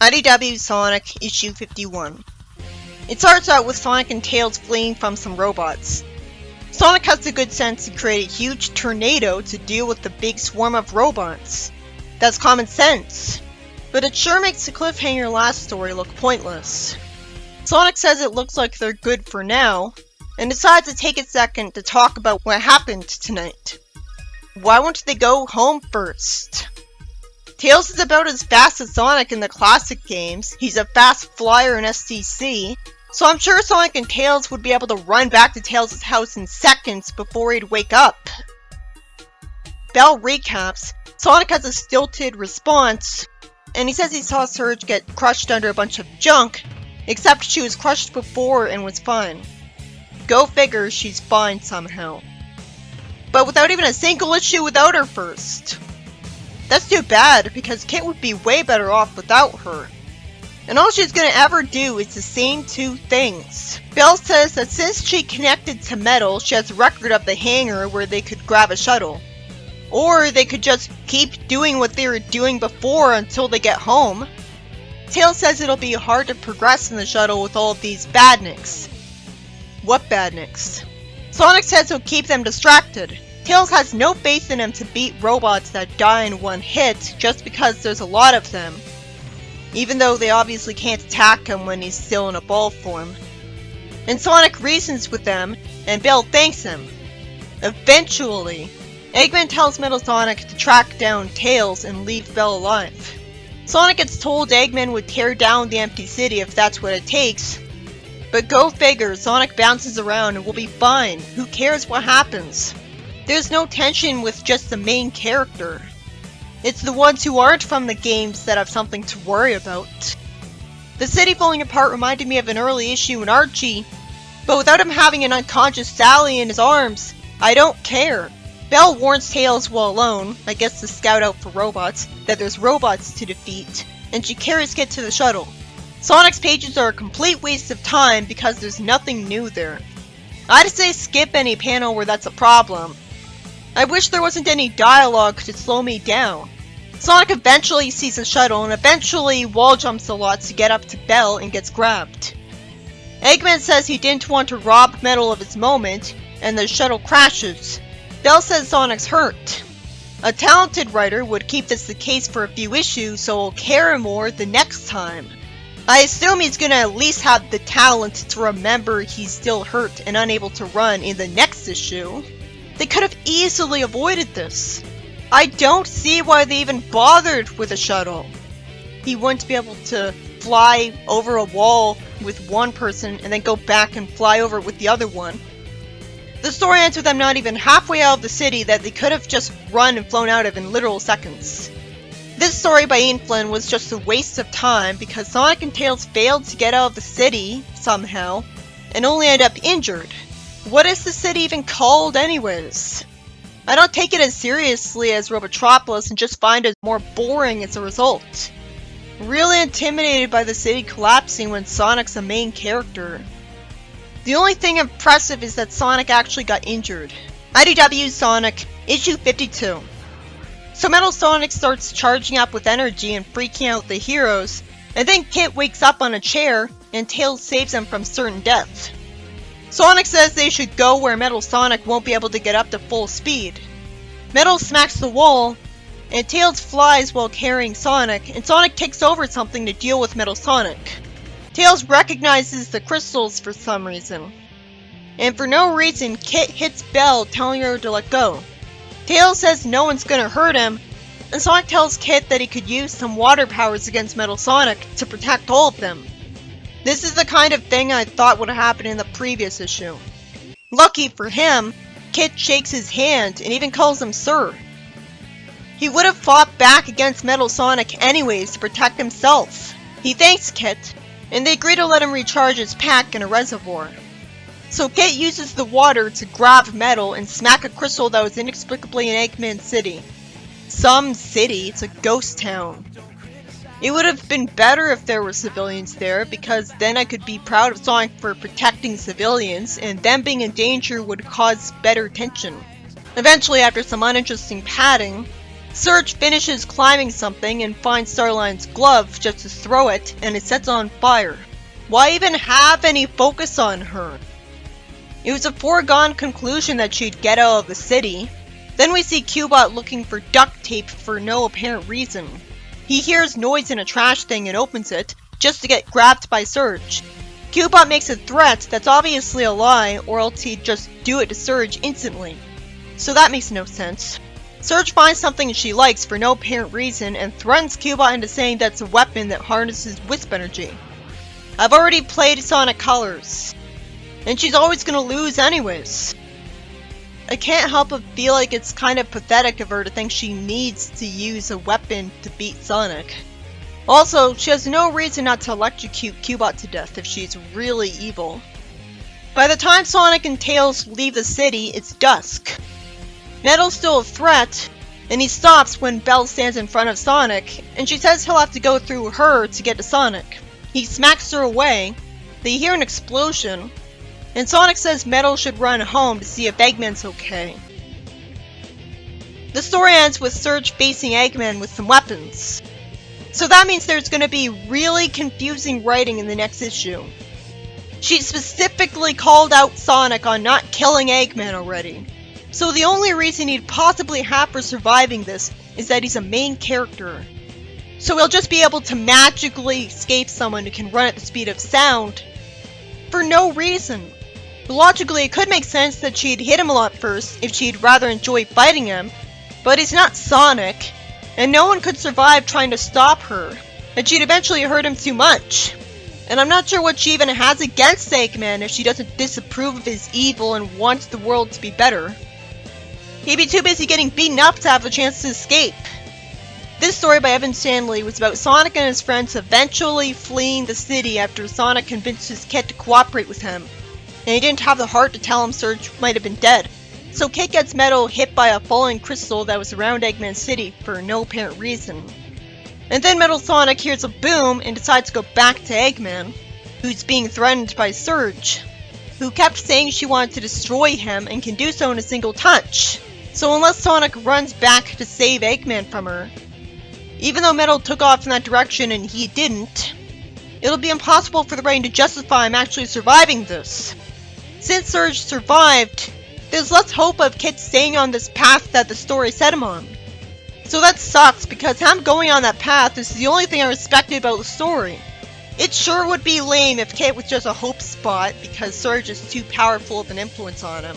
IDW Sonic Issue 51. It starts out with Sonic and Tails fleeing from some robots. Sonic has the good sense to create a huge tornado to deal with the big swarm of robots. That's common sense. But it sure makes the cliffhanger last story look pointless. Sonic says it looks like they're good for now, and decides to take a second to talk about what happened tonight. Why won't they go home first? Tails is about as fast as Sonic in the classic games. He's a fast flyer in STC, so I'm sure Sonic and Tails would be able to run back to Tails' house in seconds before he'd wake up. Bell recaps, Sonic has a stilted response, and he says he saw Surge get crushed under a bunch of junk, except she was crushed before and was fine. Go figure, she's fine somehow. But without even a single issue without her first. That's too bad, because Kit would be way better off without her. And all she's gonna ever do is the same two things. Bell says that since she connected to Metal, she has a record of the hangar where they could grab a shuttle. Or they could just keep doing what they were doing before until they get home. Tails says it'll be hard to progress in the shuttle with all of these badniks. What badniks? Sonic says he'll keep them distracted. Tails has no faith in him to beat robots that die in one hit just because there's a lot of them, even though they obviously can't attack him when he's still in a ball form. And Sonic reasons with them, and Bell thanks him. Eventually, Eggman tells Metal Sonic to track down Tails and leave Bell alive. Sonic gets told Eggman would tear down the empty city if that's what it takes, but go figure, Sonic bounces around and will be fine. Who cares what happens? There's no tension with just the main character. It's the ones who aren't from the games that have something to worry about. The city falling apart reminded me of an early issue in Archie, but without him having an unconscious Sally in his arms, I don't care. Bell warns Tails while alone, I guess to scout out for robots, that there's robots to defeat, and she carries Kit to the shuttle. Sonic's pages are a complete waste of time because there's nothing new there. I'd say skip any panel where that's a problem. I wish there wasn't any dialogue to slow me down. Sonic eventually sees the shuttle and eventually wall jumps a lot to get up to Bell and gets grabbed. Eggman says he didn't want to rob Metal of his moment, and the shuttle crashes. Bell says Sonic's hurt. A talented writer would keep this the case for a few issues so we'll care more the next time. I assume he's gonna at least have the talent to remember he's still hurt and unable to run in the next issue. They could have easily avoided this. I don't see why they even bothered with a shuttle. He wouldn't be able to fly over a wall with one person and then go back and fly over it with the other one. The story ends with them not even halfway out of the city that they could have just run and flown out of in literal seconds. This story by Ian Flynn was just a waste of time because Sonic and Tails failed to get out of the city somehow and only end up injured. What is the city even called anyways? I don't take it as seriously as Robotropolis and just find it more boring as a result. Really intimidated by the city collapsing when Sonic's the main character. The only thing impressive is that Sonic actually got injured. IDW Sonic, issue 52. So Metal Sonic starts charging up with energy and freaking out the heroes, and then Kit wakes up on a chair and Tails saves him from certain death. Sonic says they should go where Metal Sonic won't be able to get up to full speed. Metal smacks the wall, and Tails flies while carrying Sonic, and Sonic takes over something to deal with Metal Sonic. Tails recognizes the crystals for some reason. And for no reason, Kit hits Bell telling her to let go. Tails says no one's gonna hurt him, and Sonic tells Kit that he could use some water powers against Metal Sonic to protect all of them. This is the kind of thing I thought would happen in the previous issue. Lucky for him, Kit shakes his hand and even calls him Sir. He would have fought back against Metal Sonic anyways to protect himself. He thanks Kit, and they agree to let him recharge his pack in a reservoir. So Kit uses the water to grab Metal and smack a crystal that was inexplicably in Eggman City. Some city, it's a ghost town. It would have been better if there were civilians there, because then I could be proud of Sonic for protecting civilians, and them being in danger would cause better tension. Eventually, after some uninteresting padding, Surge finishes climbing something and finds Starline's glove just to throw it, and it sets on fire. Why even have any focus on her? It was a foregone conclusion that she'd get out of the city. Then we see Cubot looking for duct tape for no apparent reason. He hears noise in a trash thing and opens it, just to get grabbed by Surge. Cubot makes a threat that's obviously a lie, or else he'd just do it to Surge instantly. So that makes no sense. Surge finds something she likes for no apparent reason and threatens Cubot into saying that's a weapon that harnesses wisp energy. I've already played Sonic Colors, and she's always gonna lose anyways. I can't help but feel like it's kind of pathetic of her to think she needs to use a weapon to beat Sonic. Also, she has no reason not to electrocute Cubot to death if she's really evil. By the time Sonic and Tails leave the city, it's dusk. Metal's still a threat, and he stops when Belle stands in front of Sonic, and she says he'll have to go through her to get to Sonic. He smacks her away, they hear an explosion, and Sonic says Metal should run home to see if Eggman's okay. The story ends with Surge facing Eggman with some weapons. So that means there's going to be really confusing writing in the next issue. She specifically called out Sonic on not killing Eggman already. So the only reason he'd possibly have for surviving this is that he's a main character. So he'll just be able to magically escape someone who can run at the speed of sound for no reason. Logically, it could make sense that she'd hit him a lot first if she'd rather enjoy fighting him, but he's not Sonic, and no one could survive trying to stop her, and she'd eventually hurt him too much. And I'm not sure what she even has against Eggman if she doesn't disapprove of his evil and wants the world to be better. He'd be too busy getting beaten up to have the chance to escape. This story by Evan Stanley was about Sonic and his friends eventually fleeing the city after Sonic convinced his kid to cooperate with him, and he didn't have the heart to tell him Surge might have been dead. So Kid gets Metal hit by a falling crystal that was around Eggman City for no apparent reason. And then Metal Sonic hears a boom and decides to go back to Eggman, who's being threatened by Surge, who kept saying she wanted to destroy him and can do so in a single touch. So unless Sonic runs back to save Eggman from her, even though Metal took off in that direction and he didn't, it'll be impossible for the writing to justify him actually surviving this. Since Surge survived, there's less hope of Kid staying on this path that the story set him on. So that sucks, because him going on that path is the only thing I respected about the story. It sure would be lame if Kid was just a hope spot because Surge is too powerful of an influence on him.